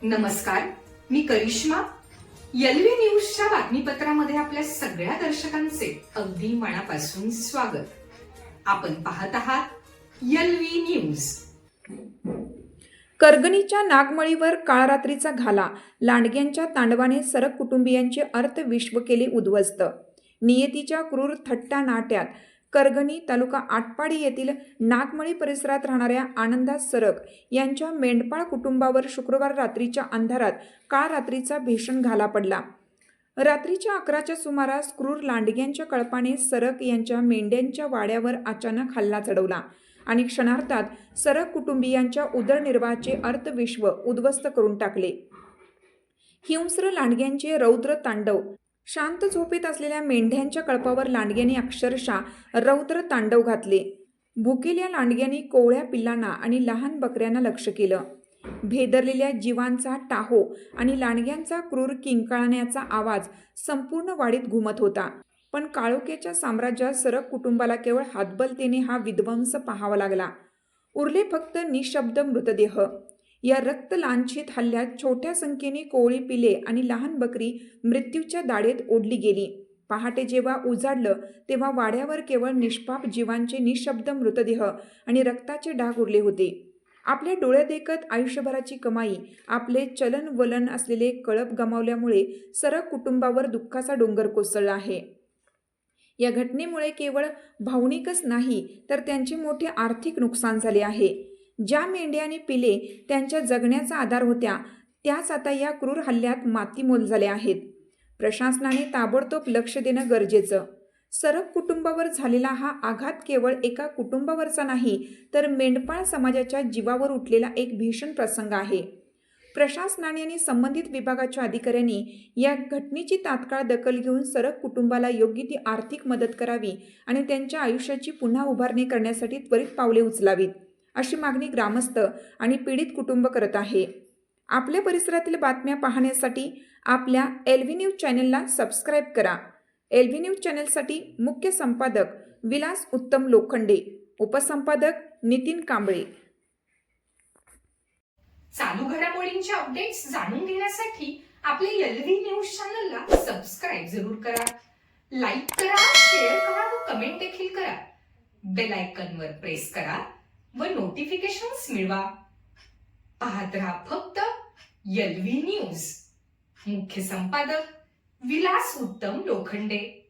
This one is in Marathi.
नमस्कार, मी करिश्मा. एलव्ही न्यूजच्या बातमीपत्रामध्ये आपल्या सगळ्या दर्शकांचे अगदी मनापासून स्वागत. आपण पाहत आहात एलव्ही न्यूज. करगणीच्या नागमळीवर काळ रात्रीचा घाला, लांडग्यांच्या तांडवाने सरक कुटुंबियांचे अर्थविश्व केले उद्ध्वस्त. नियतीच्या क्रूर थट्टा नाट्यात करगणी तालुका आटपाडी येथील नागमळी परिसरात राहणाऱ्या आनंदा सरक यांच्या मेंढपाळ कुटुंबावर शुक्रवार रात्रीच्या अंधारात काळ रात्रीचा भीषण घाला पडला. रात्रीच्या 11च्या सुमारास क्रूर लांडग्यांच्या कळपाने सरक यांच्या मेंढ्यांच्या वाड्यावर अचानक हल्ला चढवला आणि क्षणार्धात सरक कुटुंबियांच्या उदरनिर्वाहाचे अर्थविश्व उद्ध्वस्त करून टाकले. हिंस्र लांडग्यांचे रौद्र तांडव. शांत झोपेत असलेल्या मेंढ्यांच्या कळपावर लांडग्यांनी अक्षरशः रौद्र तांडव घातले. भुकेल्या लांडग्यांनी कोवळ्या पिल्लांना आणि लहान बकऱ्यांना लक्ष्य केलं. भेदरलेल्या जीवांचा टाहो आणि लांडग्यांचा क्रूर किंकाळण्याचा आवाज संपूर्ण वाडीत घुमत होता. पण काळोख्याच्या साम्राज्यात सरक कुटुंबाला केवळ हातबलतेने हा विध्वंस पाहावा लागला. उरले फक्त निशब्द मृतदेह. या रक्तलांछित हल्ल्यात छोट्या संख्येने कोवळी पिले आणि लहान बकरी मृत्यूच्या दाढेत ओढली गेली. पहाटे जेव्हा उजाडलं तेव्हा वाड्यावर केवळ निष्पाप जीवांचे निशब्द मृतदेह आणि रक्ताचे डाग उरले होते. आपल्या डोळ्यादेखत आयुष्यभराची कमाई, आपले चलन वलन असलेले कळप गमावल्यामुळे सरक कुटुंबावर दुःखाचा डोंगर कोसळला आहे. या घटनेमुळे केवळ भावनिकच नाही तर त्यांचे मोठे आर्थिक नुकसान झाले आहे. ज्या मेंढ्या आणि पिले त्यांच्या जगण्याचा आधार होत्या त्याच आता या क्रूर हल्ल्यात मातीमोल झाल्या आहेत. प्रशासनाने ताबडतोब लक्ष देणं गरजेचं. सरक कुटुंबावर झालेला हा आघात केवळ एका कुटुंबावरचा नाही तर मेंढपाळ समाजाच्या जीवावर उठलेला एक भीषण प्रसंग आहे. प्रशासनाने आणि संबंधित विभागाच्या अधिकाऱ्यांनी या घटनेची तात्काळ दखल घेऊन सरक कुटुंबाला योग्य ती आर्थिक मदत करावी आणि त्यांच्या आयुष्याची पुन्हा उभारणी करण्यासाठी त्वरित पावले उचलावीत, अशी मागणी ग्रामस्थ आणि पीडित कुटुंब करत आहे. आपल्या परिसरातील बातम्या पाहण्यासाठी आपल्या एलव्ही न्यूज चॅनलला सबस्क्राईब करा. एलव्ही न्यूज चॅनलसाठी मुख्य संपादक विलास उत्तम लोखंडे, उपसंपादक नितीन कांबळे. चालू घडामोडींचे अपडेट्स जाणून घेण्यासाठी आपल्या एलव्ही न्यूज चॅनलला सबस्क्राईब जरूर करा. लाईक करा, शेअर करा व कमेंट देखील करा. बेल आयकॉनवर प्रेस करा व नोटिफिकेशन्स मिळवा. पाहत रहा फक्त एलव्ही न्यूज. मुख्य संपादक विलास उत्तम लोखंडे.